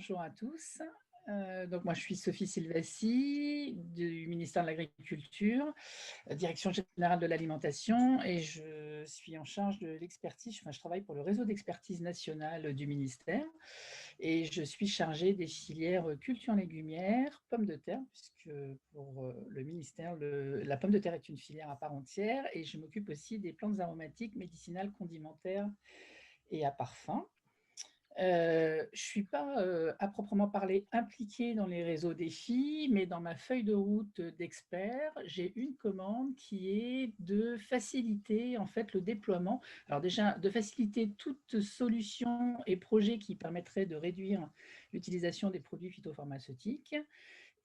bonjour à tous. Donc moi, je suis Sophie Silvassi du ministère de l'Agriculture, Direction générale de l'alimentation et je suis en charge de l'expertise, enfin je travaille pour le réseau d'expertise nationale du ministère et je suis chargée des filières culture légumière, pommes de terre, puisque pour le ministère, la pomme de terre est une filière à part entière et je m'occupe aussi des plantes aromatiques, médicinales, condimentaires et à parfum. Je ne suis pas à proprement parler impliquée dans les réseaux défis, mais dans ma feuille de route d'expert, j'ai une commande qui est de faciliter en fait le déploiement. Alors déjà, de faciliter toute solution et projet qui permettrait de réduire l'utilisation des produits phytopharmaceutiques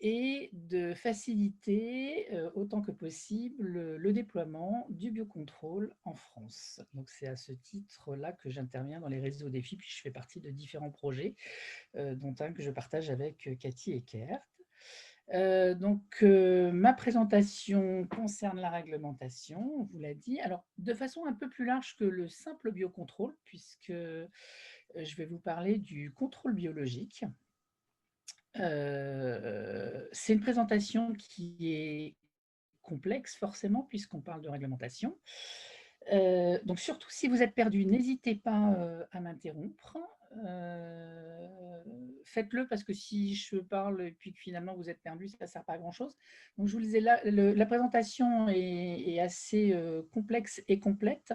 et de faciliter autant que possible le déploiement du biocontrôle en France. Donc c'est à ce titre-là que j'interviens dans les réseaux défis, puis je fais partie de différents projets, dont un que je partage avec Cathy Eckert. Ma présentation concerne la réglementation, on vous l'a dit. Alors, de façon un peu plus large que le simple biocontrôle, puisque je vais vous parler du contrôle biologique. C'est une présentation qui est complexe forcément puisqu'on parle de réglementation. Donc surtout si vous êtes perdu, n'hésitez pas, à m'interrompre. Faites-le parce que si je parle et puis que finalement vous êtes perdu, ça ne sert pas à grand chose. Donc je vous le disais, la présentation est assez, complexe et complète.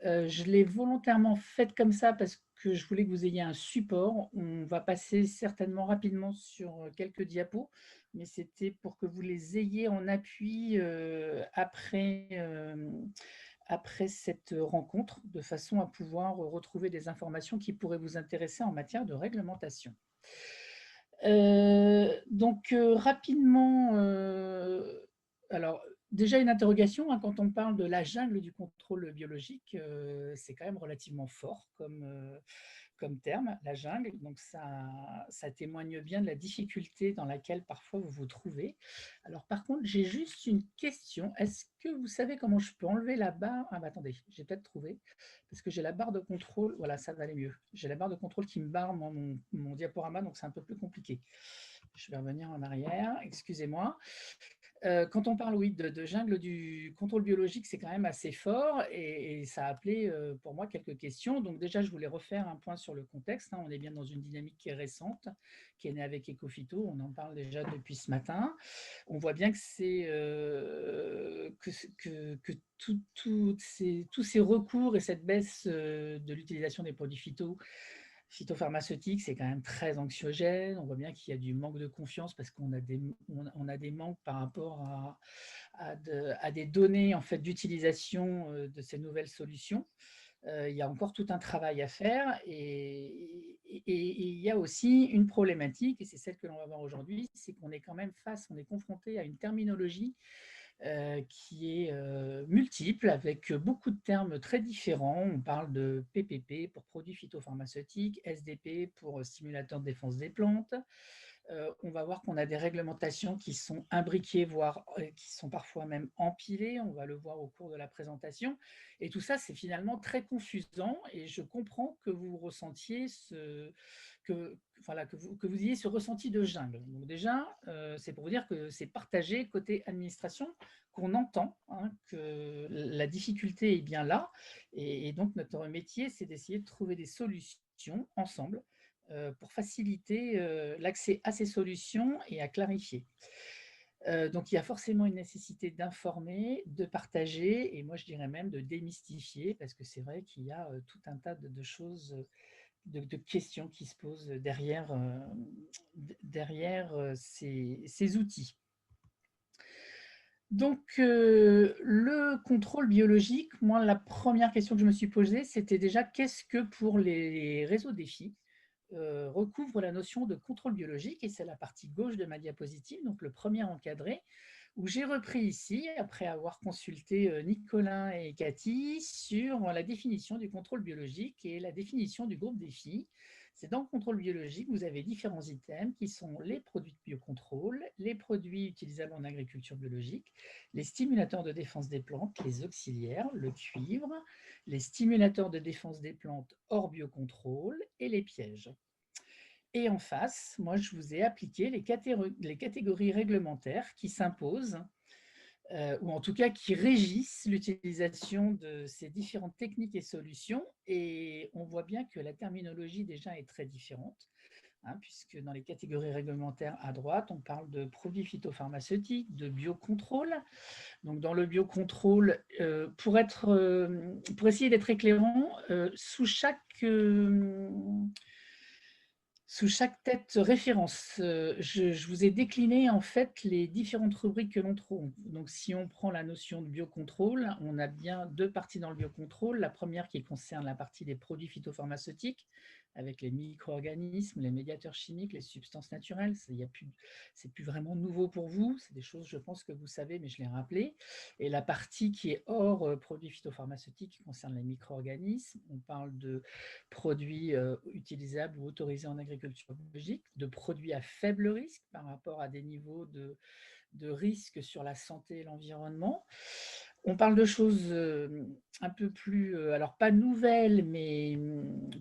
Je l'ai volontairement faite comme ça parce que je voulais que vous ayez un support. On va passer certainement rapidement sur quelques diapos, mais c'était pour que vous les ayez en appui après cette rencontre, de façon à pouvoir retrouver des informations qui pourraient vous intéresser en matière de réglementation. Rapidement, alors déjà une interrogation, hein, quand on parle de la jungle du contrôle biologique, c'est quand même relativement fort comme terme, la jungle. Donc ça témoigne bien de la difficulté dans laquelle parfois vous vous trouvez. Alors par contre, j'ai juste une question. Est-ce que vous savez comment je peux enlever la barre? Ah bah attendez, j'ai peut-être trouvé, parce que j'ai la barre de contrôle. Voilà, ça va aller mieux. J'ai la barre de contrôle qui me barre mon diaporama, donc c'est un peu plus compliqué. Je vais revenir en arrière, excusez-moi. Quand on parle, oui, de jungle du contrôle biologique, c'est quand même assez fort et ça a appelé pour moi quelques questions. Donc déjà, je voulais refaire un point sur le contexte, hein. On est bien dans une dynamique qui est récente, qui est née avec Ecophyto. On en parle déjà depuis ce matin. On voit bien que tous ces recours et cette baisse de l'utilisation des produits phytopharmaceutique, c'est quand même très anxiogène. On voit bien qu'il y a du manque de confiance parce qu'on a on a des manques par rapport à des données en fait, d'utilisation de ces nouvelles solutions. Il y a encore tout un travail à faire et il y a aussi une problématique, et c'est celle que l'on va voir aujourd'hui, c'est qu'on est quand même on est confronté à une terminologie qui est multiple, avec beaucoup de termes très différents. On parle de PPP pour produits phytopharmaceutiques, SDP pour stimulateur de défense des plantes. On va voir qu'on a des réglementations qui sont imbriquées, voire qui sont parfois même empilées. On va le voir au cours de la présentation. Et tout ça, c'est finalement très confusant. Et je comprends que vous ressentiez que vous ayez ce ressenti de jungle. Donc déjà, c'est pour vous dire que c'est partagé côté administration, qu'on entend, hein, que la difficulté est bien là. Et donc, notre métier, c'est d'essayer de trouver des solutions ensemble pour faciliter l'accès à ces solutions et à clarifier. Donc, il y a forcément une nécessité d'informer, de partager et moi, je dirais même de démystifier parce que c'est vrai qu'il y a tout un tas de choses, de questions qui se posent derrière ces outils. Donc, le contrôle biologique, moi, la première question que je me suis posée, c'était déjà qu'est-ce que pour les réseaux défis recouvre la notion de contrôle biologique, et c'est la partie gauche de ma diapositive, donc le premier encadré, où j'ai repris ici, après avoir consulté Nicolas et Cathy, sur la définition du contrôle biologique et la définition du groupe défi. C'est dans le contrôle biologique, vous avez différents items qui sont les produits de biocontrôle, les produits utilisables en agriculture biologique, les stimulateurs de défense des plantes, les auxiliaires, le cuivre, les stimulateurs de défense des plantes hors biocontrôle et les pièges. Et en face, moi, je vous ai appliqué les catégories réglementaires qui s'imposent, ou en tout cas qui régissent l'utilisation de ces différentes techniques et solutions. Et on voit bien que la terminologie déjà est très différente, hein, puisque dans les catégories réglementaires à droite, on parle de produits phytopharmaceutiques, de biocontrôle. Donc dans le biocontrôle, pour essayer d'être éclairant, sous chaque tête référence, je vous ai décliné en fait les différentes rubriques que l'on trouve. Donc si on prend la notion de biocontrôle, on a bien deux parties dans le biocontrôle. La première qui concerne la partie des produits phytopharmaceutiques, avec les micro-organismes, les médiateurs chimiques, les substances naturelles. C'est plus vraiment nouveau pour vous. C'est des choses, je pense, que vous savez, mais je l'ai rappelé. Et la partie qui est hors produits phytopharmaceutiques, qui concerne les micro-organismes, on parle de produits utilisables ou autorisés en agriculture biologique, de produits à faible risque par rapport à des niveaux de risque sur la santé et l'environnement. On parle de choses un peu plus, alors pas nouvelles, mais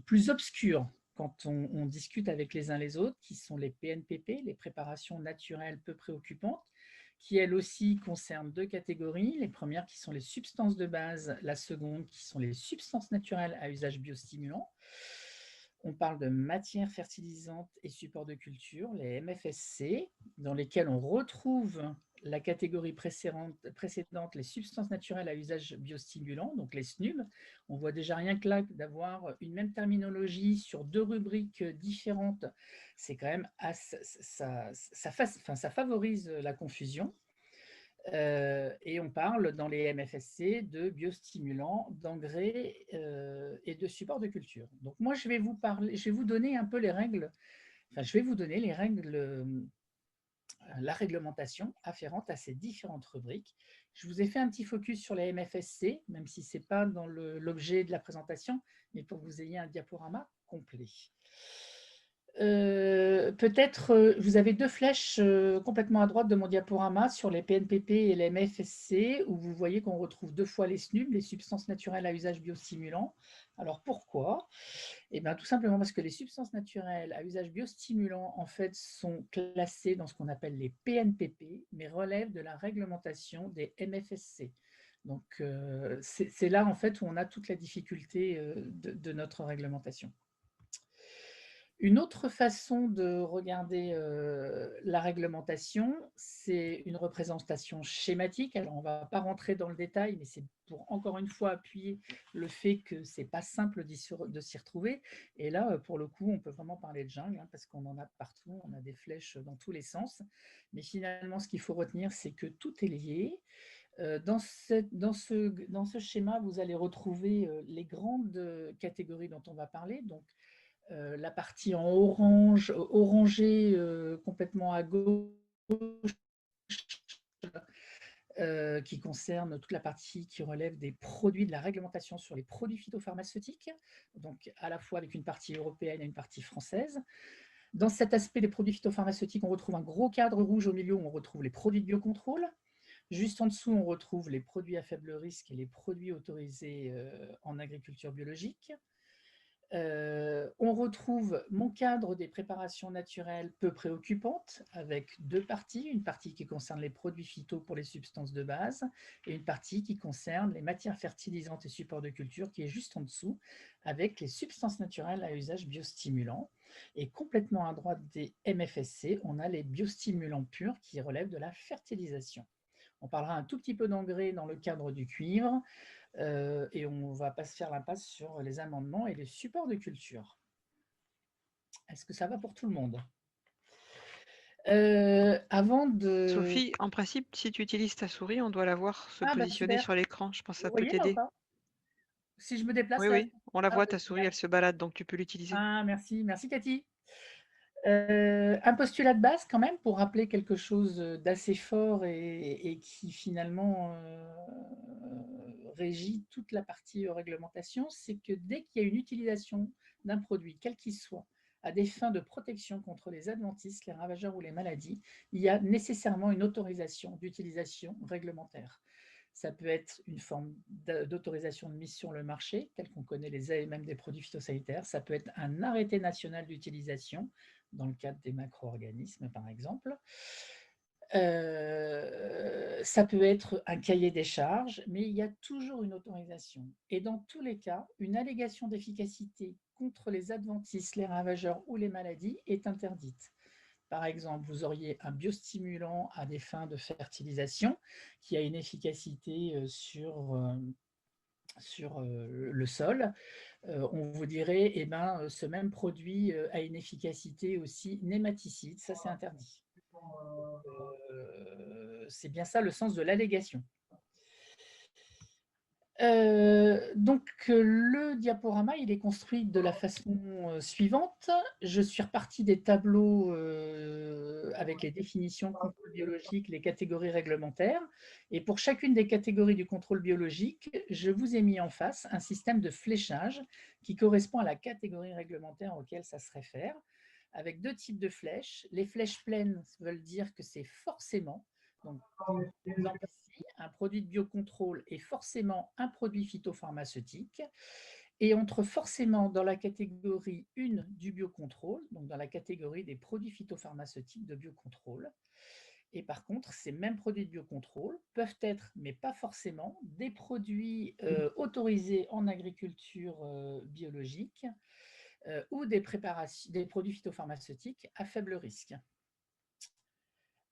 plus obscures quand on discute avec les uns les autres, qui sont les PNPP, les préparations naturelles peu préoccupantes, qui elles aussi concernent deux catégories. Les premières qui sont les substances de base, la seconde qui sont les substances naturelles à usage biostimulant. On parle de matières fertilisantes et supports de culture, les MFSC, dans lesquels on retrouve la catégorie précédente, les substances naturelles à usage biostimulant, donc les SNUB. On voit déjà rien que là d'avoir une même terminologie sur deux rubriques différentes. C'est quand même ça favorise la confusion. Et on parle dans les MFSC de biostimulants, d'engrais et de supports de culture. Donc moi, je vais vous donner un peu les règles, je vais vous donner les règles, la réglementation afférente à ces différentes rubriques. Je vous ai fait un petit focus sur les MFSC, même si ce n'est pas dans l'objet de la présentation, mais pour que vous ayez un diaporama complet. Peut-être, vous avez deux flèches complètement à droite de mon diaporama sur les PNPP et les MFSC, où vous voyez qu'on retrouve deux fois les SNUB, les substances naturelles à usage biostimulant. Alors pourquoi? Eh bien, tout simplement parce que les substances naturelles à usage biostimulant, en fait, sont classées dans ce qu'on appelle les PNPP, mais relèvent de la réglementation des MFSC. Donc, c'est là, en fait, où on a toute la difficulté de notre réglementation. Une autre façon de regarder la réglementation, c'est une représentation schématique. Alors, on ne va pas rentrer dans le détail, mais c'est pour encore une fois appuyer le fait que ce n'est pas simple de s'y retrouver. Et là, pour le coup, on peut vraiment parler de jungle, hein, parce qu'on en a partout, on a des flèches dans tous les sens. Mais finalement, ce qu'il faut retenir, c'est que tout est lié. Dans ce schéma, vous allez retrouver les grandes catégories dont on va parler. Donc, la partie en orange, orangé complètement à gauche, qui concerne toute la partie qui relève des produits, de la réglementation sur les produits phytopharmaceutiques, donc à la fois avec une partie européenne et une partie française. Dans cet aspect des produits phytopharmaceutiques, on retrouve un gros cadre rouge au milieu où on retrouve les produits de biocontrôle. Juste en dessous, on retrouve les produits à faible risque et les produits autorisés en agriculture biologique. On retrouve mon cadre des préparations naturelles peu préoccupantes avec deux parties, une partie qui concerne les produits phyto pour les substances de base et une partie qui concerne les matières fertilisantes et supports de culture qui est juste en dessous avec les substances naturelles à usage biostimulant. Et complètement à droite des MFSC, on a les biostimulants purs qui relèvent de la fertilisation. On parlera un tout petit peu d'engrais dans le cadre du cuivre. Et on ne va pas se faire l'impasse sur les amendements et les supports de culture. Est-ce que ça va pour tout le monde? Avant de... Sophie, en principe, si tu utilises ta souris, on doit la voir se Ah, bah positionner super. sur l'écran. Je pense que Vous ça peut voyez là ou t'aider. pas? Si je me Oui, déplace là? oui, on la Ah, voit, bah, ta souris, génial. elle se balade, donc tu peux l'utiliser. Ah, merci. Merci, Cathy. Un postulat de base quand même pour rappeler quelque chose d'assez fort et qui finalement régit toute la partie réglementation, c'est que dès qu'il y a une utilisation d'un produit, quel qu'il soit, à des fins de protection contre les adventices, les ravageurs ou les maladies, il y a nécessairement une autorisation d'utilisation réglementaire. Ça peut être une forme d'autorisation de mise sur le marché, telle qu'on connaît les AMM des produits phytosanitaires. Ça peut être un arrêté national d'utilisation dans le cadre des macro-organismes, par exemple. Ça peut être un cahier des charges, mais il y a toujours une autorisation. Et dans tous les cas, une allégation d'efficacité contre les adventices, les ravageurs ou les maladies est interdite. Par exemple, vous auriez un biostimulant à des fins de fertilisation qui a une efficacité sur le sol. On vous dirait, eh ben, ce même produit a une efficacité aussi nématicide, ça c'est interdit. C'est bien ça le sens de l'allégation. Donc, le diaporama, il est construit de la façon suivante. Je suis repartie des tableaux avec les définitions, contrôle biologique, les catégories réglementaires. Et pour chacune des catégories du contrôle biologique, je vous ai mis en face un système de fléchage qui correspond à la catégorie réglementaire auquel ça se réfère, avec deux types de flèches. Les flèches pleines veulent dire que c'est forcément, donc, par exemple, ici, un produit de biocontrôle est forcément un produit phytopharmaceutique et entre forcément dans la catégorie 1 du biocontrôle, donc dans la catégorie des produits phytopharmaceutiques de biocontrôle. Et par contre, ces mêmes produits de biocontrôle peuvent être, mais pas forcément, des produits autorisés en agriculture biologique ou des produits phytopharmaceutiques à faible risque.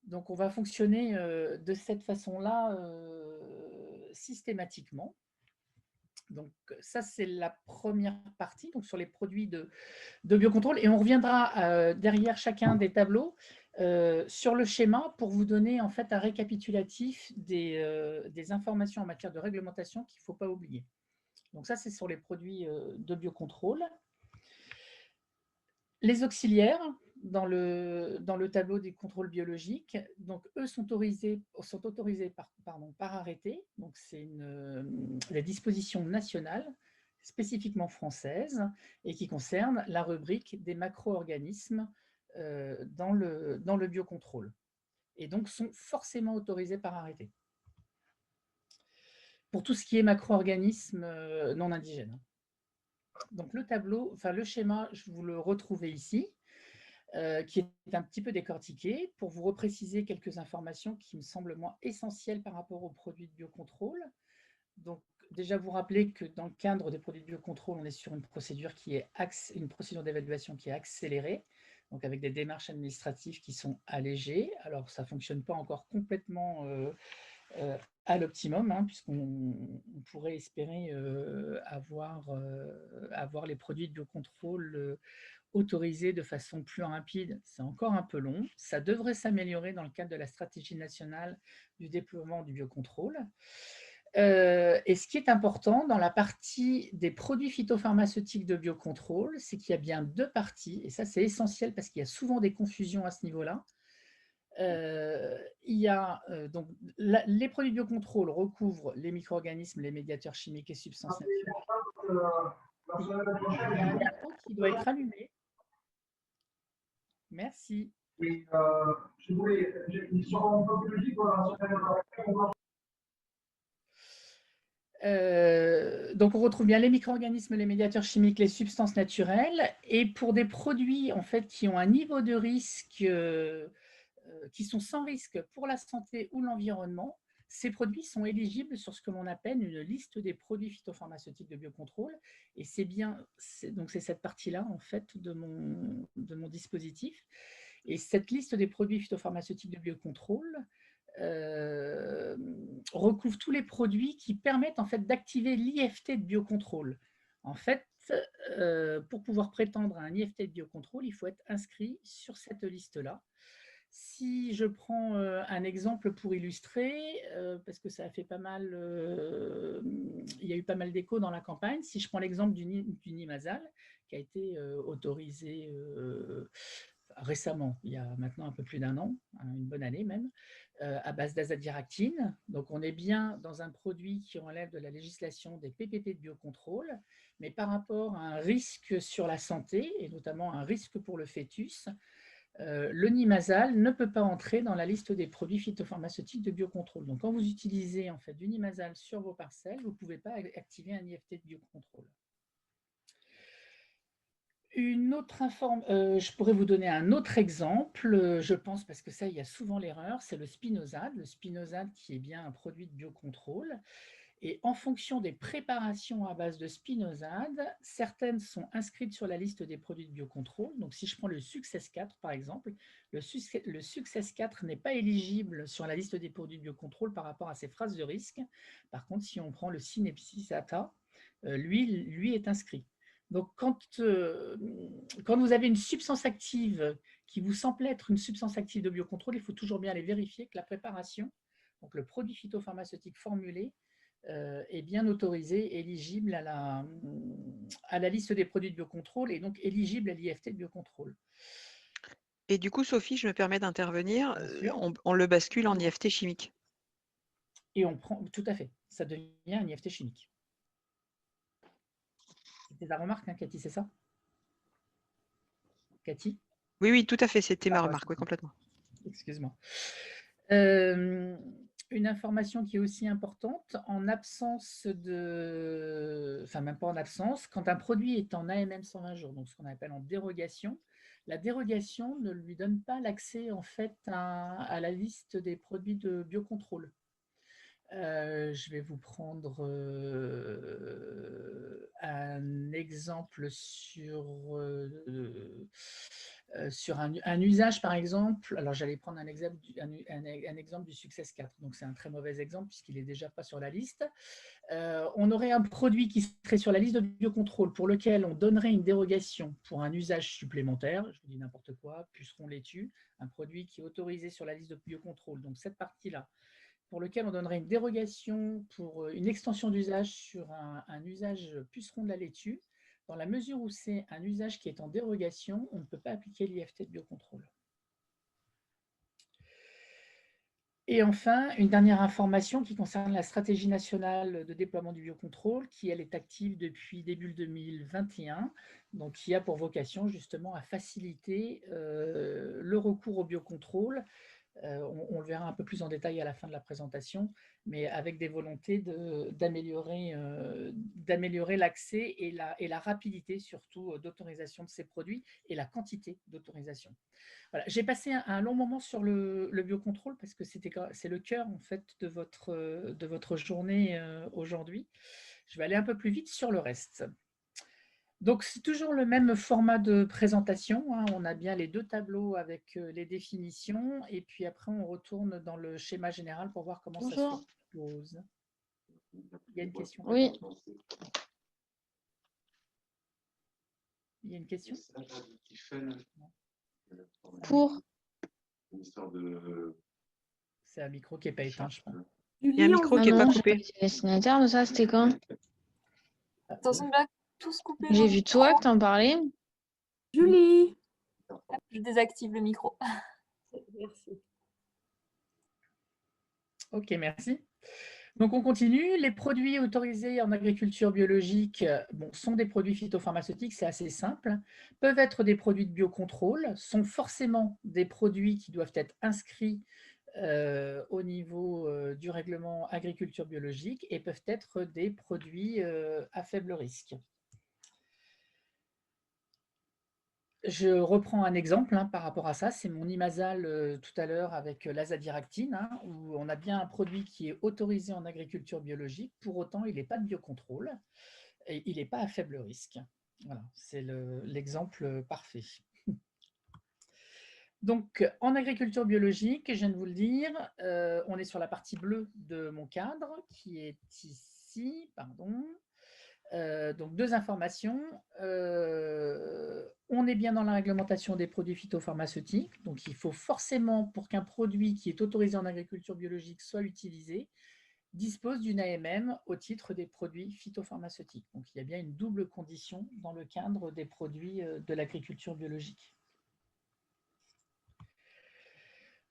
Donc, on va fonctionner de cette façon-là systématiquement. Donc, ça, c'est la première partie, donc sur les produits de biocontrôle. Et on reviendra derrière chacun des tableaux sur le schéma pour vous donner en fait un récapitulatif des informations en matière de réglementation qu'il ne faut pas oublier. Donc, ça, c'est sur les produits de biocontrôle. Les auxiliaires, dans le tableau des contrôles biologiques, donc eux sont autorisés par arrêté, donc c'est la disposition nationale spécifiquement française et qui concerne la rubrique des macro-organismes dans le biocontrôle et donc sont forcément autorisés par arrêté. Pour tout ce qui est macro-organismes non indigènes. Donc le schéma, je vous le retrouvez ici. Qui est un petit peu décortiqué pour vous repréciser quelques informations qui me semblent moi essentielles par rapport aux produits de biocontrôle. Donc déjà vous rappeler que dans le cadre des produits de biocontrôle, on est sur une procédure d'évaluation qui est accélérée, donc avec des démarches administratives qui sont allégées. Alors ça ne fonctionne pas encore complètement à l'optimum, hein, puisqu'on pourrait espérer avoir les produits de biocontrôle autorisés de façon plus rapide. C'est encore un peu long. Ça devrait s'améliorer dans le cadre de la stratégie nationale du déploiement du biocontrôle. Et ce qui est important dans la partie des produits phytopharmaceutiques de biocontrôle, c'est qu'il y a bien deux parties, et ça c'est essentiel parce qu'il y a souvent des confusions à ce niveau-là. Il y a donc les produits de biocontrôle recouvrent les micro-organismes, les médiateurs chimiques et substances naturelles. Il y a un micro qui doit être allumé. Merci. Et je voulais, sur un peu biologique, donc on retrouve bien les micro-organismes, les médiateurs chimiques, les substances naturelles. Et pour des produits en fait qui ont un niveau de risque qui sont sans risque pour la santé ou l'environnement, ces produits sont éligibles sur ce que l'on appelle une liste des produits phytopharmaceutiques de biocontrôle. Et c'est cette partie-là en fait de mon dispositif. Et cette liste des produits phytopharmaceutiques de biocontrôle recouvre tous les produits qui permettent en fait d'activer l'IFT de biocontrôle. En fait, pour pouvoir prétendre à un IFT de biocontrôle, il faut être inscrit sur cette liste-là. Si je prends un exemple pour illustrer, parce que ça a fait pas mal, il y a eu pas mal d'écho dans la campagne, si je prends l'exemple du Nimazal, qui a été autorisé récemment, il y a maintenant un peu plus d'un an, une bonne année même, à base d'azadiractine. Donc on est bien dans un produit qui relève de la législation des PPP de biocontrôle, mais par rapport à un risque sur la santé, et notamment un risque pour le fœtus, le Nimazal ne peut pas entrer dans la liste des produits phytopharmaceutiques de biocontrôle. Donc quand vous utilisez en fait du Nimazal sur vos parcelles, vous ne pouvez pas activer un IFT de biocontrôle. Je pourrais vous donner un autre exemple, je pense, parce que ça, il y a souvent l'erreur, c'est le spinosade. Le spinosade qui est bien un produit de biocontrôle. Et en fonction des préparations à base de spinosade, certaines sont inscrites sur la liste des produits de biocontrôle. Donc, si je prends le Success 4, par exemple, le Success 4 n'est pas éligible sur la liste des produits de biocontrôle par rapport à ses phrases de risque. Par contre, si on prend le Synepsisata, lui est inscrit. Donc, quand vous avez une substance active qui vous semble être une substance active de biocontrôle, il faut toujours bien aller vérifier que la préparation, donc le produit phytopharmaceutique formulé, est bien autorisé, éligible à la liste des produits de biocontrôle et donc éligible à l'IFT de biocontrôle. Et du coup, Sophie, je me permets d'intervenir. Bien sûr. On le bascule en IFT chimique. Et on prend, tout à fait, ça devient un IFT chimique. C'était ta remarque, hein, Cathy, c'est ça? Cathy? Oui, oui, tout à fait, c'était ma Ah, remarque, oui, complètement. Excuse-moi. Une information qui est aussi importante, en absence de... Enfin, même pas en absence, quand un produit est en AMM 120 jours, donc ce qu'on appelle en dérogation, la dérogation ne lui donne pas l'accès en fait à la liste des produits de biocontrôle. Je vais vous prendre un exemple sur un usage, par exemple. Alors, j'allais prendre un exemple du Success 4. Donc, c'est un très mauvais exemple puisqu'il n'est déjà pas sur la liste. On aurait un produit qui serait sur la liste de biocontrôle pour lequel on donnerait une dérogation pour un usage supplémentaire. Je vous dis n'importe quoi, puceron laitue, un produit qui est autorisé sur la liste de biocontrôle. Donc, cette partie-là, pour lequel on donnerait une dérogation pour une extension d'usage sur un usage puceron de la laitue. Dans la mesure où c'est un usage qui est en dérogation, on ne peut pas appliquer l'IFT de biocontrôle. Et enfin, une dernière information qui concerne la stratégie nationale de déploiement du biocontrôle, qui elle est active depuis début 2021, donc qui a pour vocation justement à faciliter le recours au biocontrôle. On le verra un peu plus en détail à la fin de la présentation, mais avec des volontés d'améliorer l'accès et la rapidité surtout d'autorisation de ces produits et la quantité d'autorisation. Voilà. J'ai passé un long moment sur le biocontrôle parce que c'est le cœur en fait de votre journée aujourd'hui. Je vais aller un peu plus vite sur le reste. Donc, c'est toujours le même format de présentation, hein. On a bien les deux tableaux avec les définitions et puis après, on retourne dans le schéma général pour voir comment ça se Bonjour. pose. Il y a une question? Oui. Il y a une question? Pour. C'est un micro qui n'est pas éteint, je pense. Il y a un micro qui n'est pas coupé. Destinataire de ça, c'était quand? Attention, là, tous coupés. J'ai vu toi que t'en parlais. Julie, je désactive le micro. Merci. Ok, merci. Donc, on continue. Les produits autorisés en agriculture biologique sont des produits phytopharmaceutiques, c'est assez simple. Peuvent être des produits de biocontrôle, sont forcément des produits qui doivent être inscrits au niveau du règlement agriculture biologique et peuvent être des produits à faible risque. Je reprends un exemple par rapport à ça, c'est mon Imasal tout à l'heure avec l'azadiractine, où on a bien un produit qui est autorisé en agriculture biologique, pour autant il n'est pas de biocontrôle et il n'est pas à faible risque. Voilà, c'est l'exemple parfait. Donc, en agriculture biologique, je viens de vous le dire, on est sur la partie bleue de mon cadre qui est ici, pardon. Donc, deux informations. On est bien dans la réglementation des produits phytopharmaceutiques. Donc, il faut forcément, pour qu'un produit qui est autorisé en agriculture biologique soit utilisé, dispose d'une AMM au titre des produits phytopharmaceutiques. Donc, il y a bien une double condition dans le cadre des produits de l'agriculture biologique.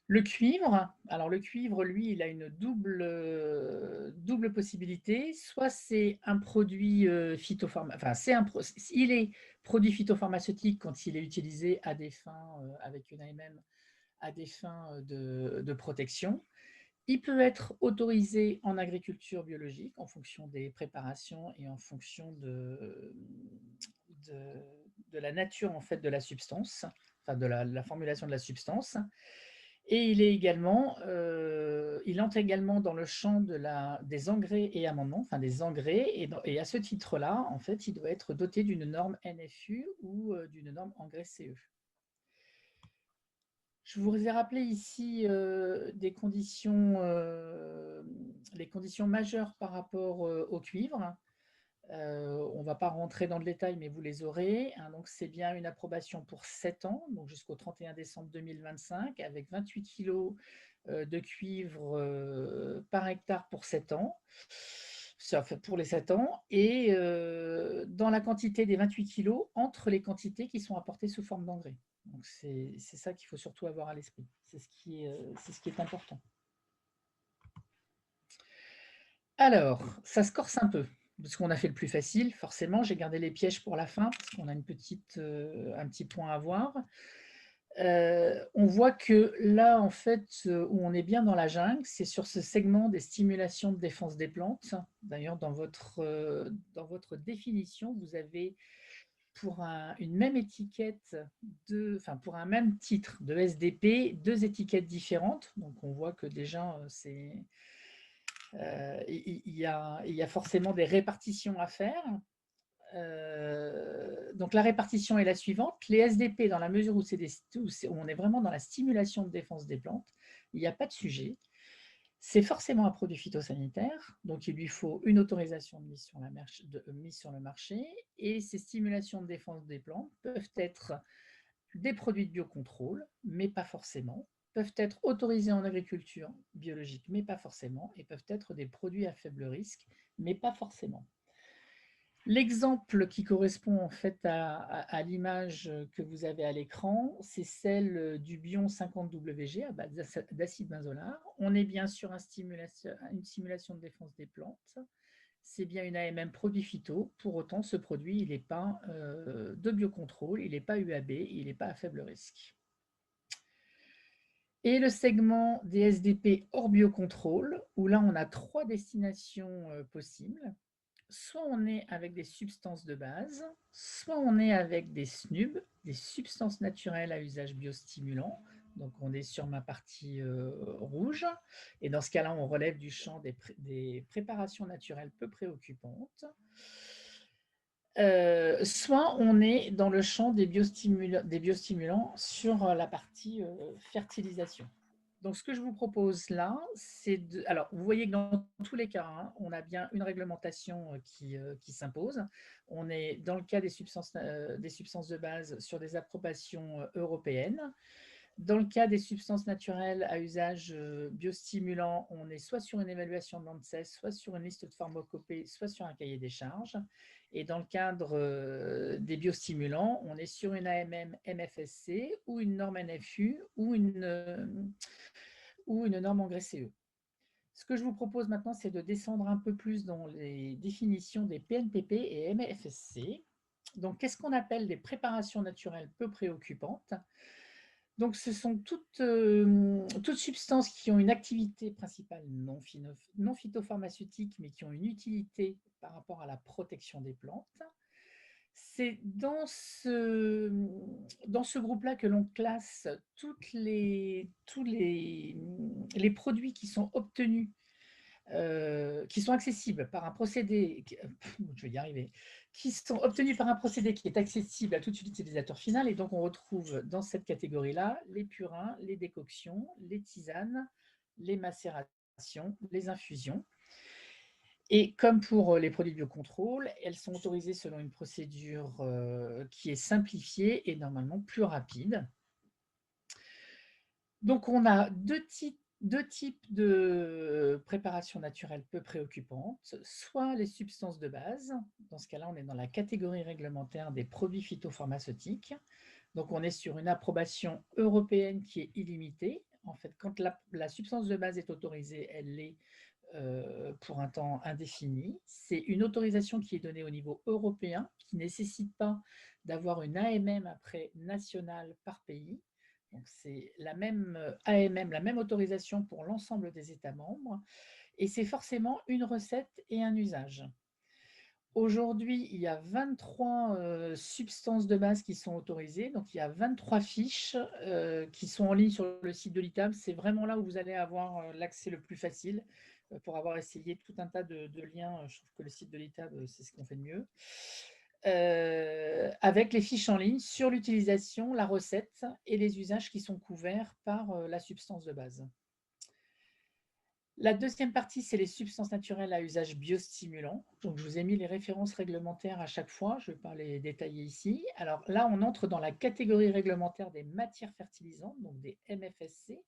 Le cuivre, alors le cuivre, lui, il a une double possibilité. Soit c'est un produit phytopharmaceutique, enfin, il est produit phytopharmaceutique quand il est utilisé à des fins, avec une AMM, à des fins de protection. Il peut être autorisé en agriculture biologique en fonction des préparations et en fonction de la nature en fait de la substance, enfin de la formulation de la substance. Et il entre également dans le champ des engrais et amendements, enfin des engrais, et à ce titre-là, en fait, il doit être doté d'une norme NFU ou d'une norme engrais CE. Je vous ai rappelé ici les conditions majeures par rapport au cuivre. On ne va pas rentrer dans le détail, mais vous les aurez. Hein, donc, c'est bien une approbation pour 7 ans, donc jusqu'au 31 décembre 2025, avec 28 kg de cuivre par hectare pour 7 ans. Ça fait pour les 7 ans. Et dans la quantité des 28 kg, entre les quantités qui sont apportées sous forme d'engrais. Donc, c'est ça qu'il faut surtout avoir à l'esprit. C'est ce qui est important. Alors, ça se corse un peu, parce qu'on a fait le plus facile, forcément. J'ai gardé les pièges pour la fin, parce qu'on a un petit point à voir. On voit que là, en fait, où on est bien dans la jungle, c'est sur ce segment des stimulations de défense des plantes. D'ailleurs, dans votre définition, vous avez pour une même étiquette, pour un même titre de SDP, 2 étiquettes différentes. Donc, on voit que déjà, il y a forcément des répartitions à faire. Donc, la répartition est la suivante. Les SDP, dans la mesure où on est vraiment dans la stimulation de défense des plantes, il n'y a pas de sujet. C'est forcément un produit phytosanitaire, donc il lui faut une autorisation de mise sur le marché. Et ces stimulations de défense des plantes peuvent être des produits de biocontrôle, mais pas forcément, peuvent être autorisés en agriculture biologique, mais pas forcément, et peuvent être des produits à faible risque, mais pas forcément. L'exemple qui correspond en fait à l'image que vous avez à l'écran, c'est celle du Bion 50WG à base d'acide benzolar. On est bien sur une simulation de défense des plantes. C'est bien une AMM produit phyto. Pour autant, ce produit, il n'est pas de biocontrôle, il n'est pas UAB, il n'est pas à faible risque. Et le segment des SDP hors biocontrôle, où là, on a 3 destinations possibles. Soit on est avec des substances de base, soit on est avec des SNUB, des substances naturelles à usage biostimulant. Donc, on est sur ma partie rouge. Et dans ce cas-là, on relève du champ des préparations naturelles peu préoccupantes. Soit on est dans le champ des biostimulants sur la partie fertilisation. Donc, ce que je vous propose là, c'est de… Alors, vous voyez que dans tous les cas, hein, on a bien une réglementation qui s'impose. On est dans le cas des substances de base sur des approbations européennes. Dans le cas des substances naturelles à usage biostimulant, on est soit sur une évaluation de l'ANSES, soit sur une liste de pharmacopée, soit sur un cahier des charges. Et dans le cadre des biostimulants, on est sur une AMM MFSC ou une norme NFU ou une norme engrais CE. Ce que je vous propose maintenant, c'est de descendre un peu plus dans les définitions des PNPP et MFSC. Donc, qu'est-ce qu'on appelle des préparations naturelles peu préoccupantes? Donc, ce sont toutes substances qui ont une activité principale non phytopharmaceutique, mais qui ont une utilité par rapport à la protection des plantes. C'est dans ce groupe-là que l'on classe tous les produits qui sont obtenus, qui sont accessibles par un procédé, je vais y arriver, qui sont obtenus par un procédé qui est accessible à tout utilisateur final. Et donc, on retrouve dans cette catégorie-là les purins, les décoctions, les tisanes, les macérations, les infusions. Et comme pour les produits de biocontrôle, elles sont autorisées selon une procédure qui est simplifiée et normalement plus rapide. Donc, on a deux types de préparations naturelles peu préoccupantes, soit les substances de base. Dans ce cas-là, on est dans la catégorie réglementaire des produits phytopharmaceutiques. Donc, on est sur une approbation européenne qui est illimitée. En fait, quand la substance de base est autorisée, elle l'est pour un temps indéfini. C'est une autorisation qui est donnée au niveau européen, qui ne nécessite pas d'avoir une AMM après nationale par pays. Donc, c'est la même AMM, la même autorisation pour l'ensemble des États membres. Et c'est forcément une recette et un usage. Aujourd'hui, il y a 23 substances de base qui sont autorisées. Donc, il y a 23 fiches qui sont en ligne sur le site de l'ITAB. C'est vraiment là où vous allez avoir l'accès le plus facile. Pour avoir essayé tout un tas de liens, je trouve que le site de l'ITAB, c'est ce qu'on fait de mieux. Avec les fiches en ligne sur l'utilisation, la recette et les usages qui sont couverts par la substance de base. La deuxième partie, c'est les substances naturelles à usage biostimulant. Donc, je vous ai mis les références réglementaires à chaque fois. Je ne vais pas les détailler ici. Alors là, on entre dans la catégorie réglementaire des matières fertilisantes, donc des MFSC.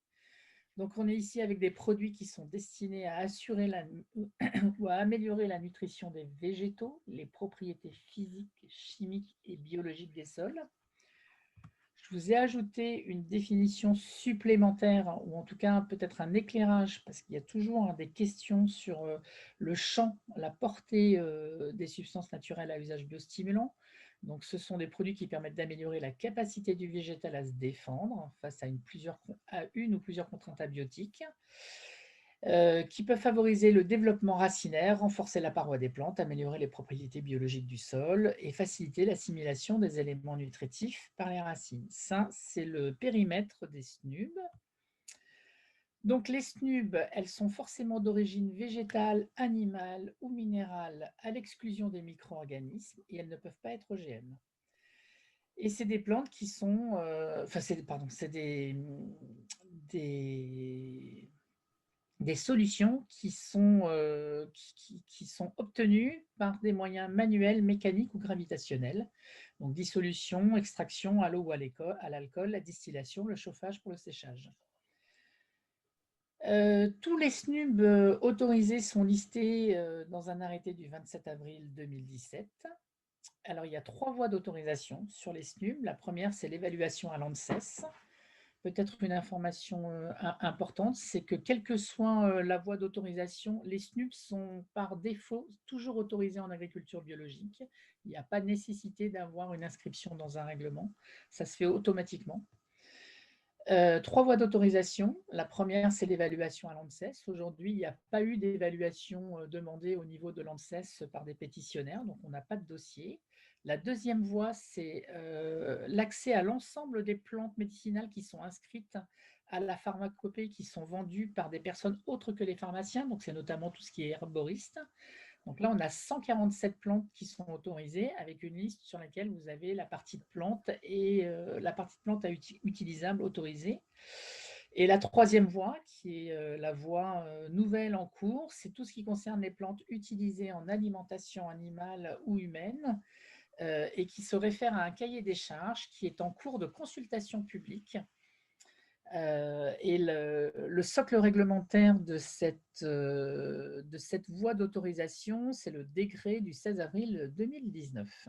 Donc, on est ici avec des produits qui sont destinés à assurer ou à améliorer la nutrition des végétaux, les propriétés physiques, chimiques et biologiques des sols. Je vous ai ajouté une définition supplémentaire, ou en tout cas peut-être un éclairage, parce qu'il y a toujours des questions sur le champ, la portée des substances naturelles à usage biostimulant. Donc, ce sont des produits qui permettent d'améliorer la capacité du végétal à se défendre face à une ou plusieurs contraintes abiotiques, qui peuvent favoriser le développement racinaire, renforcer la paroi des plantes, améliorer les propriétés biologiques du sol et faciliter l'assimilation des éléments nutritifs par les racines. Ça, c'est le périmètre des SNUB. Donc, les SNUB, elles sont forcément d'origine végétale, animale ou minérale, à l'exclusion des micro-organismes, et elles ne peuvent pas être OGM. Et c'est des plantes qui sont... c'est des solutions qui sont obtenues par des moyens manuels, mécaniques ou gravitationnels. Donc, dissolution, extraction à l'eau ou à l'alcool, la distillation, le chauffage pour le séchage. Tous les SNUB autorisés sont listés dans un arrêté du 27 avril 2017. Alors, il y a 3 voies d'autorisation sur les SNUB. La première, c'est l'évaluation à l'ANSES. Peut-être une information importante, c'est que quelle que soit la voie d'autorisation, les SNUB sont par défaut toujours autorisés en agriculture biologique. Il n'y a pas nécessité d'avoir une inscription dans un règlement. Ça se fait automatiquement. 3 voies d'autorisation. La première, c'est l'évaluation à l'ANSES. Aujourd'hui, il n'y a pas eu d'évaluation demandée au niveau de l'ANSES par des pétitionnaires, donc on n'a pas de dossier. La deuxième voie, c'est l'accès à l'ensemble des plantes médicinales qui sont inscrites à la pharmacopée, qui sont vendues par des personnes autres que les pharmaciens, donc c'est notamment tout ce qui est herboriste. Donc là, on a 147 plantes qui sont autorisées avec une liste sur laquelle vous avez la partie de plantes et la partie de plantes utilisable autorisée. Et la troisième voie, qui est la voie nouvelle en cours, c'est tout ce qui concerne les plantes utilisées en alimentation animale ou humaine et qui se réfère à un cahier des charges qui est en cours de consultation publique. Et le socle réglementaire de cette voie d'autorisation, c'est le décret du 16 avril 2019.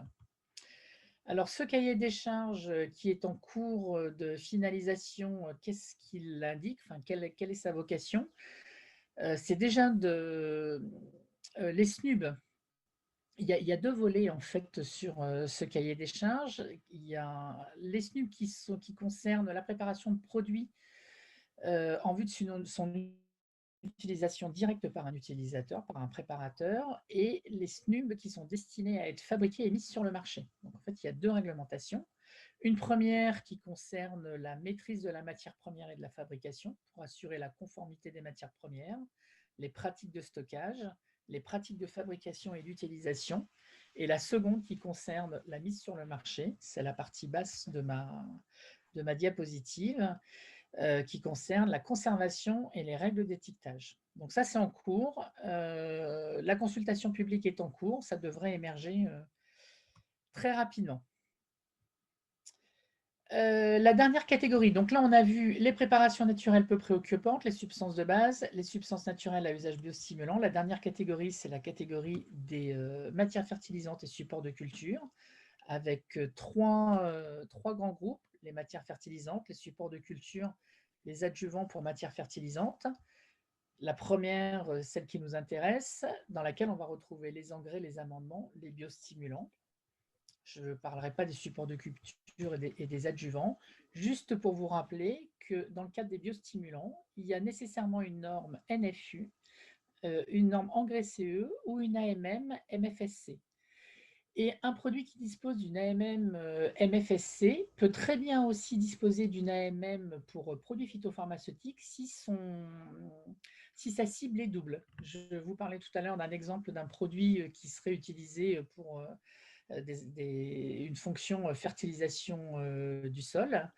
Alors, ce cahier des charges qui est en cours de finalisation, qu'est-ce qu'il indique? Enfin, quelle est sa vocation? C'est déjà les SNUB. Il y a 2 volets en fait sur ce cahier des charges. Il y a les SNUB qui concernent la préparation de produits en vue de son utilisation directe par un utilisateur, par un préparateur, et les SNUB qui sont destinés à être fabriqués et mis sur le marché. Donc, en fait, il y a 2 réglementations. Une première qui concerne la maîtrise de la matière première et de la fabrication pour assurer la conformité des matières premières, les pratiques de stockage, les pratiques de fabrication et d'utilisation. Et la seconde qui concerne la mise sur le marché, c'est la partie basse de ma diapositive, qui concerne la conservation et les règles d'étiquetage. Donc ça, c'est en cours. La consultation publique est en cours. Ça devrait émerger très rapidement. La dernière catégorie, donc là on a vu les préparations naturelles peu préoccupantes, les substances de base, les substances naturelles à usage biostimulant. La dernière catégorie, c'est la catégorie des matières fertilisantes et supports de culture, avec trois grands groupes, les matières fertilisantes, les supports de culture, les adjuvants pour matières fertilisantes. La première, celle qui nous intéresse, dans laquelle on va retrouver les engrais, les amendements, les biostimulants. Je ne parlerai pas des supports de culture et des adjuvants, juste pour vous rappeler que dans le cadre des biostimulants, il y a nécessairement une norme NFU, une norme engrais CE ou une AMM MFSC. Et un produit qui dispose d'une AMM MFSC peut très bien aussi disposer d'une AMM pour produits phytopharmaceutiques si sa cible est double. Je vous parlais tout à l'heure d'un exemple d'un produit qui serait utilisé pour une fonction fertilisation du sol.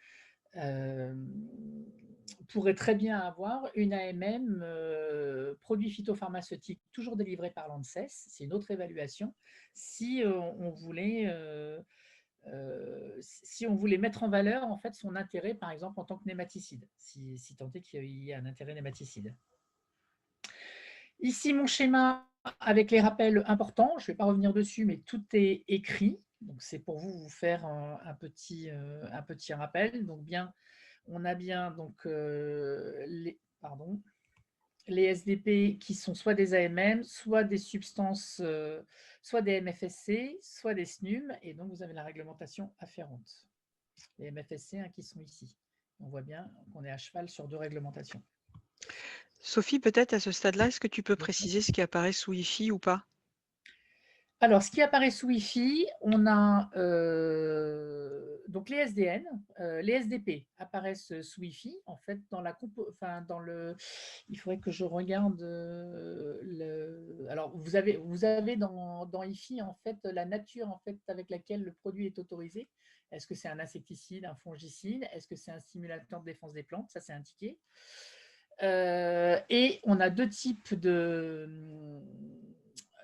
Pourrait très bien avoir une AMM produit phytopharmaceutique toujours délivré par l'ANSES, c'est une autre évaluation, si on voulait mettre en valeur en fait son intérêt, par exemple en tant que nématicide, si tant est qu'il y ait un intérêt nématicide. Ici mon schéma avec les rappels importants, je ne vais pas revenir dessus, mais tout est écrit. Donc c'est pour vous faire un petit rappel. Donc on a bien donc, les SDP qui sont soit des AMM, soit des substances, soit des MFSC, soit des SNUM, et donc vous avez la réglementation afférente. Les MFSC qui sont ici. On voit bien qu'on est à cheval sur 2 réglementations. Sophie, peut-être à ce stade-là, est-ce que tu peux préciser ce qui apparaît sous IFI ou pas? Alors, ce qui apparaît sous Wi-Fi, on a donc les SDN, les SDP apparaissent sous Wi-Fi. En fait, il faudrait que je regarde Alors, vous avez dans Wi-Fi en fait la nature en fait avec laquelle le produit est autorisé. Est-ce que c'est un insecticide, un fongicide? Est-ce que c'est un stimulateur de défense des plantes? Ça, c'est indiqué. Et on a deux types d'AMM.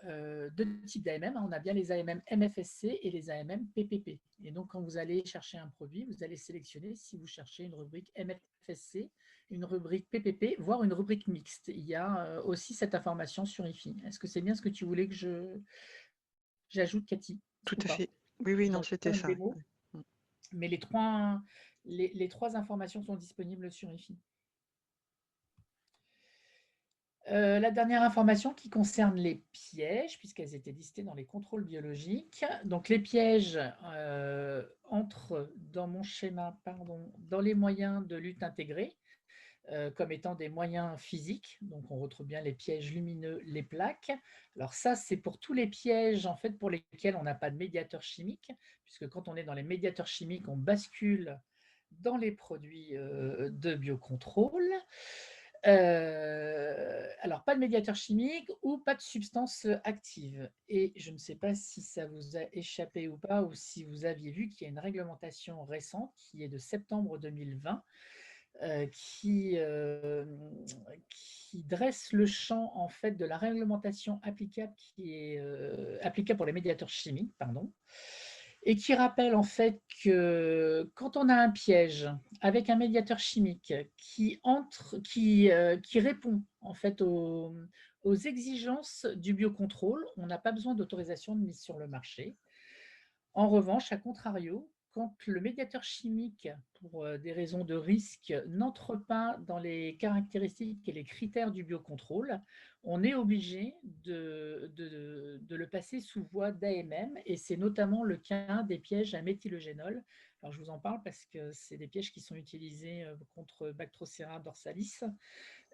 On a bien les AMM MFSC et les AMM PPP. Et donc, quand vous allez chercher un produit, vous allez sélectionner si vous cherchez une rubrique MFSC, une rubrique PPP, voire une rubrique mixte. Il y a aussi cette information sur IFI. Est-ce que c'est bien ce que tu voulais que j'ajoute, Cathy? Tout à fait. Oui, non, c'était ça. Mais les trois informations sont disponibles sur IFI. La dernière information qui concerne les pièges, puisqu'elles étaient listées dans les contrôles biologiques. Donc les pièges entrent dans mon schéma, dans les moyens de lutte intégrés, comme étant des moyens physiques. Donc on retrouve bien les pièges lumineux, les plaques. Alors ça, c'est pour tous les pièges en fait pour lesquels on n'a pas de médiateur chimique, puisque quand on est dans les médiateurs chimiques, on bascule dans les produits de biocontrôle. Alors, pas de médiateur chimique ou pas de substance active. Et je ne sais pas si ça vous a échappé ou pas, ou si vous aviez vu qu'il y a une réglementation récente qui est de septembre 2020 qui dresse le champ en fait de la réglementation applicable qui est applicable pour les médiateurs chimiques, et qui rappelle en fait que quand on a un piège avec un médiateur chimique qui répond en fait aux exigences du biocontrôle, on n'a pas besoin d'autorisation de mise sur le marché. En revanche, à contrario, quand le médiateur chimique, pour des raisons de risque, n'entre pas dans les caractéristiques et les critères du biocontrôle, on est obligé de le passer sous voie d'AMM, et c'est notamment le cas des pièges à méthylogénol. Alors, je vous en parle parce que c'est des pièges qui sont utilisés contre Bactrocera dorsalis.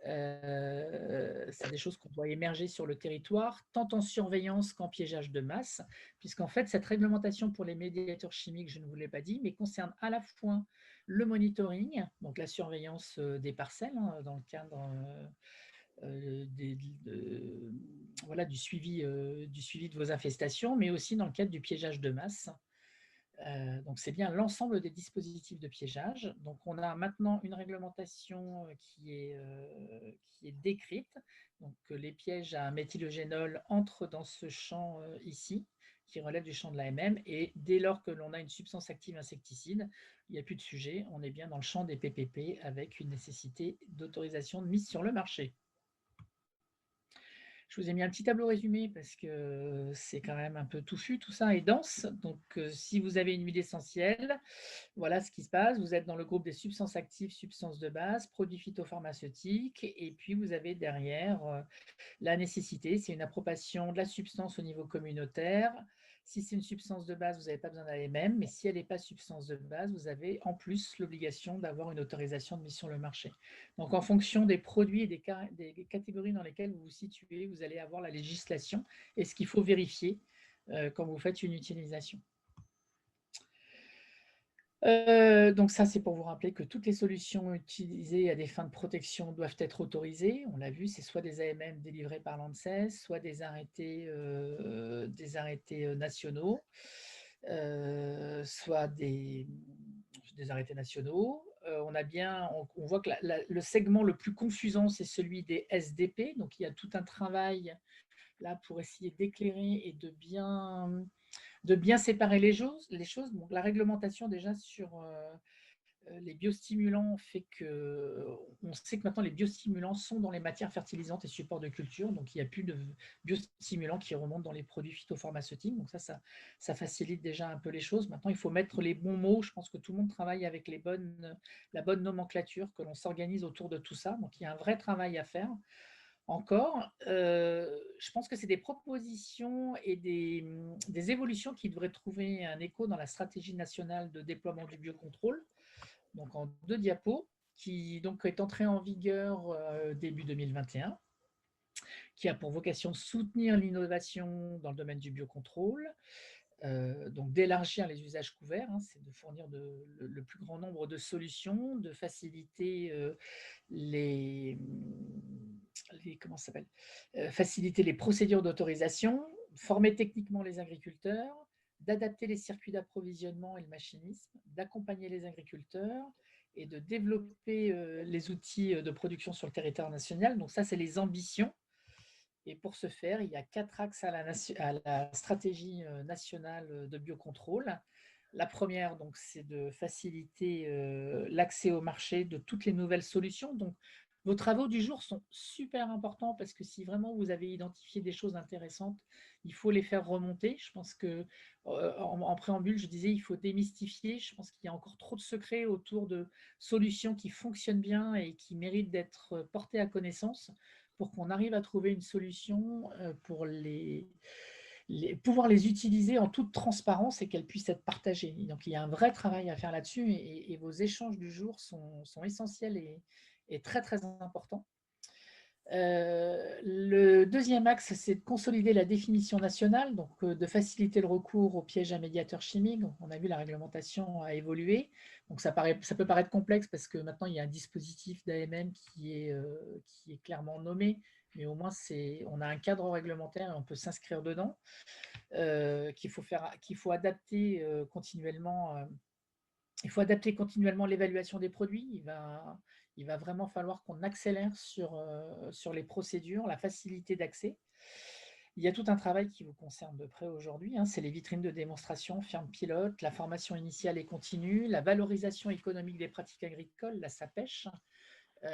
C'est des choses qu'on doit émerger sur le territoire, tant en surveillance qu'en piégeage de masse, puisqu'en fait, cette réglementation pour les médiateurs chimiques, je ne vous l'ai pas dit, mais concerne à la fois le monitoring, donc la surveillance des parcelles, dans le cadre du suivi de vos infestations, mais aussi dans le cadre du piégeage de masse. Donc, c'est bien l'ensemble des dispositifs de piégeage. Donc, on a maintenant une réglementation qui est décrite. Donc, les pièges à méthylogénol entrent dans ce champ ici, qui relève du champ de l'AMM. Et dès lors que l'on a une substance active insecticide, il n'y a plus de sujet. On est bien dans le champ des PPP avec une nécessité d'autorisation de mise sur le marché. Je vous ai mis un petit tableau résumé parce que c'est quand même un peu touffu tout ça et dense. Donc, si vous avez une huile essentielle, voilà ce qui se passe. Vous êtes dans le groupe des substances actives, substances de base, produits phytopharmaceutiques. Et puis, vous avez derrière la nécessité, c'est une approbation de la substance au niveau communautaire. Si c'est une substance de base, vous n'avez pas besoin d'AMM, mais si elle n'est pas substance de base, vous avez en plus l'obligation d'avoir une autorisation de mise sur le marché. Donc, en fonction des produits et des catégories dans lesquelles vous vous situez, vous allez avoir la législation et ce qu'il faut vérifier quand vous faites une utilisation. Donc ça, c'est pour vous rappeler que toutes les solutions utilisées à des fins de protection doivent être autorisées. On l'a vu, c'est soit des AMM délivrés par l'ANSES, soit des arrêtés nationaux, soit des arrêtés nationaux. On voit que le segment le plus confusant, c'est celui des SDP. Donc il y a tout un travail là pour essayer d'éclairer et de bien séparer les choses. Donc, la réglementation déjà sur les biostimulants fait qu'on sait que maintenant les biostimulants sont dans les matières fertilisantes et supports de culture, donc il n'y a plus de biostimulants qui remontent dans les produits phytopharmaceutiques, donc ça facilite déjà un peu les choses. Maintenant, il faut mettre les bons mots. Je pense que tout le monde travaille avec la bonne nomenclature, que l'on s'organise autour de tout ça, donc il y a un vrai travail à faire. Encore, je pense que c'est des propositions et des évolutions qui devraient trouver un écho dans la stratégie nationale de déploiement du biocontrôle, donc en 2 diapos, qui donc est entrée en vigueur début 2021, qui a pour vocation de soutenir l'innovation dans le domaine du biocontrôle, donc d'élargir les usages couverts, hein, c'est de fournir le plus grand nombre de solutions, de faciliter faciliter les procédures d'autorisation, former techniquement les agriculteurs, d'adapter les circuits d'approvisionnement et le machinisme, d'accompagner les agriculteurs et de développer les outils de production sur le territoire national. Donc ça, c'est les ambitions. Et pour ce faire, il y a 4 axes à la stratégie nationale de biocontrôle. La première, donc, c'est de faciliter l'accès au marché de toutes les nouvelles solutions. Donc, vos travaux du jour sont super importants parce que si vraiment vous avez identifié des choses intéressantes, il faut les faire remonter. Je pense que en préambule, je disais il faut démystifier. Je pense qu'il y a encore trop de secrets autour de solutions qui fonctionnent bien et qui méritent d'être portées à connaissance pour qu'on arrive à trouver une solution pour pouvoir les utiliser en toute transparence et qu'elles puissent être partagées. Donc, il y a un vrai travail à faire là-dessus et vos échanges du jour sont essentiels et très, très importants. Le deuxième axe, c'est de consolider la définition nationale, donc de faciliter le recours aux pièges à médiateurs chimiques. Donc, on a vu la réglementation a évolué. Donc ça peut paraître complexe parce que maintenant il y a un dispositif d'AMM qui est clairement nommé, mais au moins on a un cadre réglementaire et on peut s'inscrire dedans. Qu'il faut adapter continuellement. Il faut adapter continuellement l'évaluation des produits. Il va vraiment falloir qu'on accélère sur les procédures, la facilité d'accès. Il y a tout un travail qui vous concerne de près aujourd'hui, hein. C'est les vitrines de démonstration, fermes pilotes, la formation initiale et continue, la valorisation économique des pratiques agricoles, la SAPECH.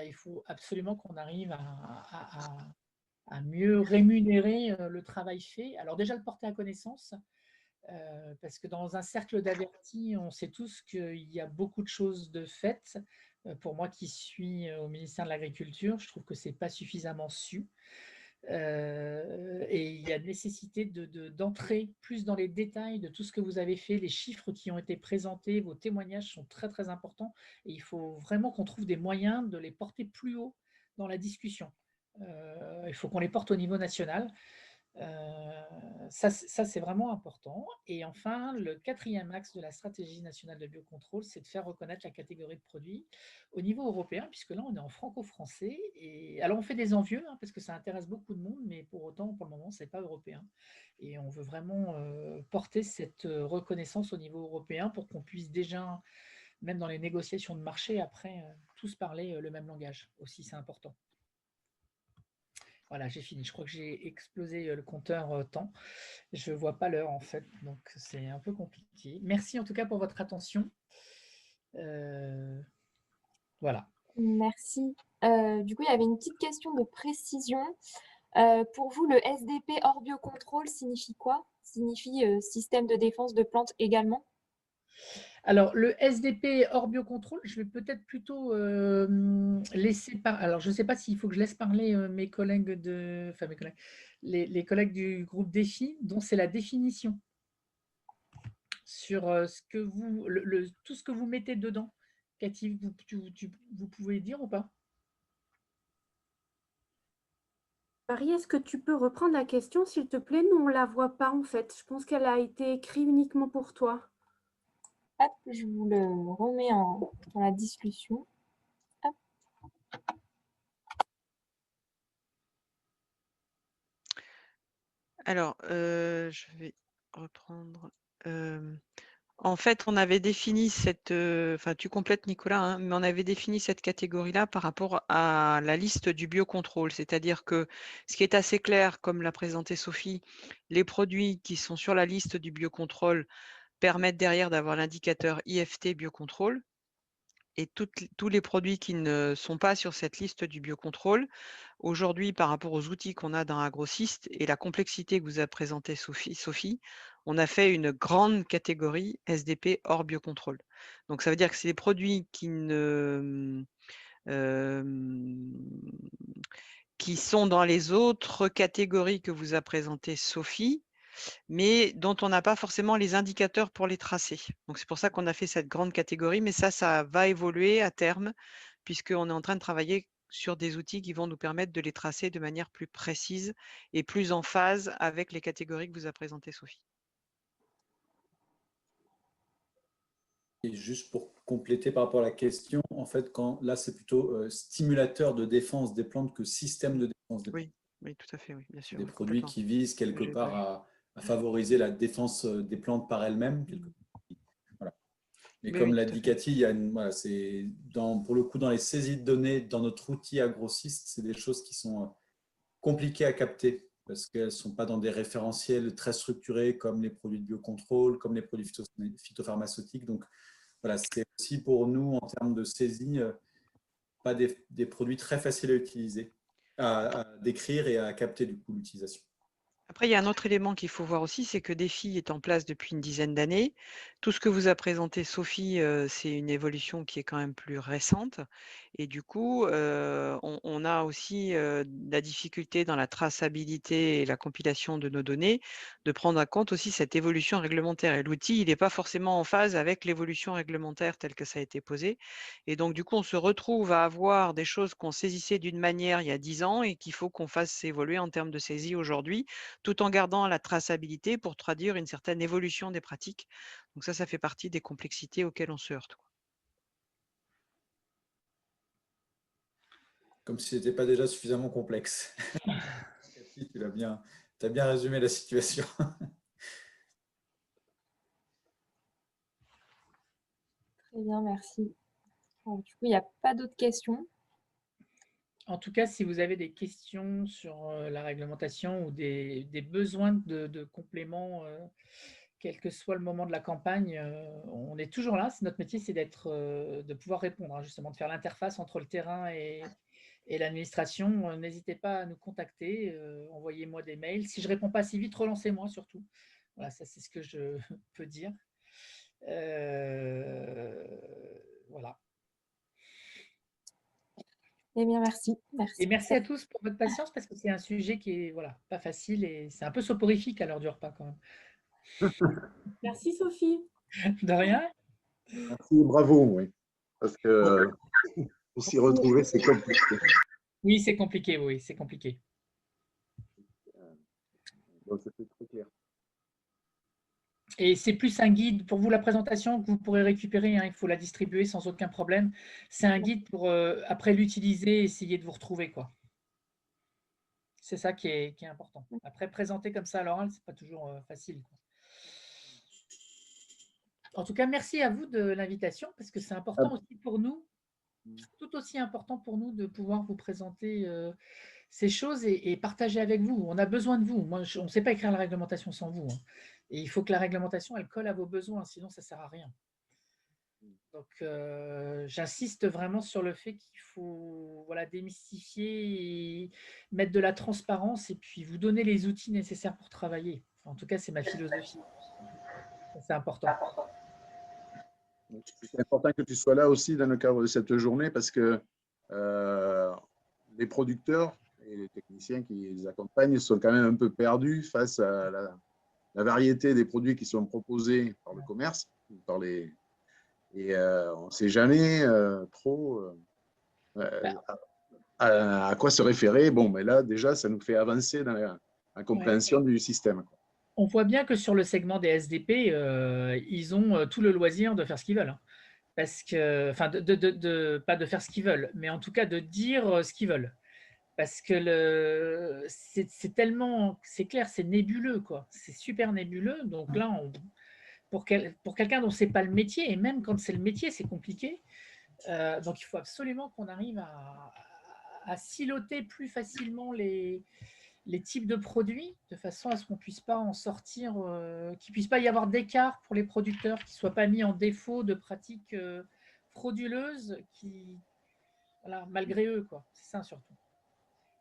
Il faut absolument qu'on arrive à mieux rémunérer le travail fait. Alors déjà, le porter à connaissance, parce que dans un cercle d'avertis, on sait tous qu'il y a beaucoup de choses de faites. Pour moi qui suis au ministère de l'Agriculture, je trouve que ce n'est pas suffisamment su. Et il y a nécessité d'entrer plus dans les détails de tout ce que vous avez fait. Les chiffres qui ont été présentés, vos témoignages sont très, très importants. Et il faut vraiment qu'on trouve des moyens de les porter plus haut dans la discussion. Il faut qu'on les porte au niveau national. Ça, c'est vraiment important. Et enfin, le 4e axe de la stratégie nationale de biocontrôle, c'est de faire reconnaître la catégorie de produits au niveau européen, puisque là, on est en franco-français. Et alors, on fait des envieux, hein, parce que ça intéresse beaucoup de monde, mais pour autant, pour le moment, ce n'est pas européen. Et on veut vraiment porter cette reconnaissance au niveau européen pour qu'on puisse déjà, même dans les négociations de marché, après, tous parler le même langage. Aussi, c'est important. Voilà, j'ai fini. Je crois que j'ai explosé le compteur temps. Je ne vois pas l'heure en fait, donc c'est un peu compliqué. Merci en tout cas pour votre attention. Voilà. Merci. Du coup, il y avait une petite question de précision. Pour vous, le SDP hors biocontrôle signifie quoi? Signifie système de défense de plantes également? Alors, le SDP hors biocontrôle, je vais peut-être plutôt laisser parler. Alors, je ne sais pas s'il faut que je laisse parler mes collègues les collègues du groupe Défi, dont c'est la définition sur ce que tout ce que vous mettez dedans. Cathy, vous pouvez dire ou pas? Marie, est-ce que tu peux reprendre la question, s'il te plaît? Nous, on ne la voit pas en fait. Je pense qu'elle a été écrite uniquement pour toi. Hop, je vous le remets dans la discussion. Hop. Alors, je vais reprendre. En fait, on avait défini cette, enfin, tu complètes Nicolas, hein, mais on avait défini cette catégorie-là par rapport à la liste du biocontrôle. C'est-à-dire que ce qui est assez clair, comme l'a présenté Sophie, les produits qui sont sur la liste du biocontrôle permettent derrière d'avoir l'indicateur IFT biocontrôle. Et tous les produits qui ne sont pas sur cette liste du biocontrôle, aujourd'hui, par rapport aux outils qu'on a dans Agrosist et la complexité que vous a présentée Sophie, on a fait une grande catégorie SDP hors biocontrôle. Donc ça veut dire que c'est des produits qui sont dans les autres catégories que vous a présentées Sophie, mais dont on n'a pas forcément les indicateurs pour les tracer. Donc c'est pour ça qu'on a fait cette grande catégorie, mais ça va évoluer à terme, puisqu'on est en train de travailler sur des outils qui vont nous permettre de les tracer de manière plus précise et plus en phase avec les catégories que vous a présentées Sophie. Et juste pour compléter par rapport à la question, en fait, là, c'est plutôt stimulateur de défense des plantes que système de défense des plantes. Oui, tout à fait, oui, bien sûr. Des oui, produits qui visent quelque part à favoriser la défense des plantes par elles-mêmes. Voilà. Mais comme l'a dit Cathy, il y a pour le coup, dans les saisies de données, dans notre outil Agrosist, c'est des choses qui sont compliquées à capter parce qu'elles ne sont pas dans des référentiels très structurés comme les produits de biocontrôle, comme les produits phytopharmaceutiques. Donc, voilà, c'est aussi pour nous, en termes de saisie, pas des produits très faciles à utiliser, à décrire et à capter du coup l'utilisation. Après, il y a un autre élément qu'il faut voir aussi, c'est que DEFI est en place depuis une dizaine d'années. Tout ce que vous a présenté Sophie, c'est une évolution qui est quand même plus récente. Et du coup, on a aussi la difficulté dans la traçabilité et la compilation de nos données, de prendre en compte aussi cette évolution réglementaire. Et l'outil, il n'est pas forcément en phase avec l'évolution réglementaire telle que ça a été posé. Et donc, du coup, on se retrouve à avoir des choses qu'on saisissait d'une manière il y a 10 ans et qu'il faut qu'on fasse évoluer en termes de saisie aujourd'hui, tout en gardant la traçabilité pour traduire une certaine évolution des pratiques. Donc ça fait partie des complexités auxquelles on se heurte. Comme si ce n'était pas déjà suffisamment complexe. Cathy, tu as bien résumé la situation. Très bien, merci. Alors, du coup, il n'y a pas d'autres questions. En tout cas, si vous avez des questions sur la réglementation ou des besoins de compléments, quel que soit le moment de la campagne, on est toujours là. Notre métier, c'est de pouvoir répondre, justement, de faire l'interface entre le terrain et l'administration. N'hésitez pas à nous contacter, envoyez-moi des mails. Si je ne réponds pas si vite, relancez-moi surtout. Voilà, ça c'est ce que je peux dire. Voilà. Eh bien, merci. Et merci à tous pour votre patience parce que c'est un sujet qui est pas facile et c'est un peu soporifique à l'heure du repas quand même. Merci Sophie. De rien. Merci, bravo, oui. Parce que s'y retrouver, c'est compliqué. Oui, c'est compliqué, oui, c'est compliqué. Donc, c'était très clair. Et c'est plus un guide pour vous, la présentation que vous pourrez récupérer, hein, il faut la distribuer sans aucun problème. C'est un guide pour, après l'utiliser, essayer de vous retrouver, quoi. C'est ça qui est important. Après, présenter comme ça à l'oral, ce n'est pas toujours facile, quoi. En tout cas, merci à vous de l'invitation parce que c'est important aussi pour nous, tout aussi important pour nous de pouvoir vous présenter ces choses et partager avec vous. On a besoin de vous. Moi, on ne sait pas écrire la réglementation sans vous, hein. Et il faut que la réglementation, elle colle à vos besoins, sinon ça ne sert à rien. Donc, j'insiste vraiment sur le fait qu'il faut démystifier, et mettre de la transparence et puis vous donner les outils nécessaires pour travailler. Enfin, en tout cas, c'est ma philosophie. C'est important. C'est important que tu sois là aussi dans le cadre de cette journée parce que les producteurs et les techniciens qui les accompagnent sont quand même un peu perdus face à la variété des produits qui sont proposés par le commerce, et on ne sait jamais trop. à quoi se référer. Bon, mais là, déjà, ça nous fait avancer dans la compréhension du système, quoi. On voit bien que sur le segment des SDP, ils ont tout le loisir de faire ce qu'ils veulent. Hein. Parce que, enfin, pas de faire ce qu'ils veulent, mais en tout cas de dire ce qu'ils veulent. Parce que c'est tellement, c'est clair, c'est nébuleux, quoi. C'est super nébuleux. Donc là, pour quelqu'un dont c'est pas le métier, et même quand c'est le métier, c'est compliqué. Donc il faut absolument qu'on arrive à siloter plus facilement les types de produits, de façon à ce qu'on ne puisse pas en sortir, qu'il ne puisse pas y avoir d'écart pour les producteurs, qu'ils ne soient pas mis en défaut de pratiques frauduleuses, voilà, malgré eux, quoi. C'est ça surtout.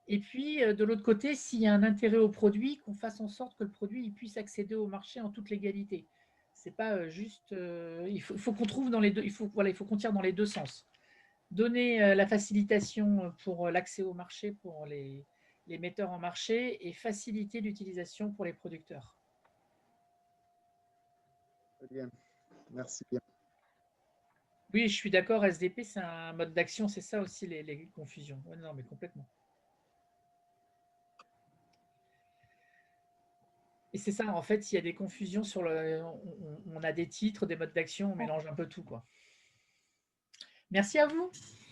Et puis, de l'autre côté, s'il y a un intérêt au produit, qu'on fasse en sorte que le produit il puisse accéder au marché en toute légalité. C'est pas juste. Il faut qu'on trouve dans les deux. Il faut qu'on tire dans les deux sens. Donner la facilitation pour l'accès au marché pour les metteurs en marché et faciliter l'utilisation pour les producteurs. Très bien, merci bien. Oui, je suis d'accord, SDP, c'est un mode d'action, c'est ça aussi les confusions. Ouais, non, mais complètement. Et c'est ça, en fait, il y a des confusions sur on a des titres, des modes d'action, on mélange un peu tout, quoi. Merci à vous.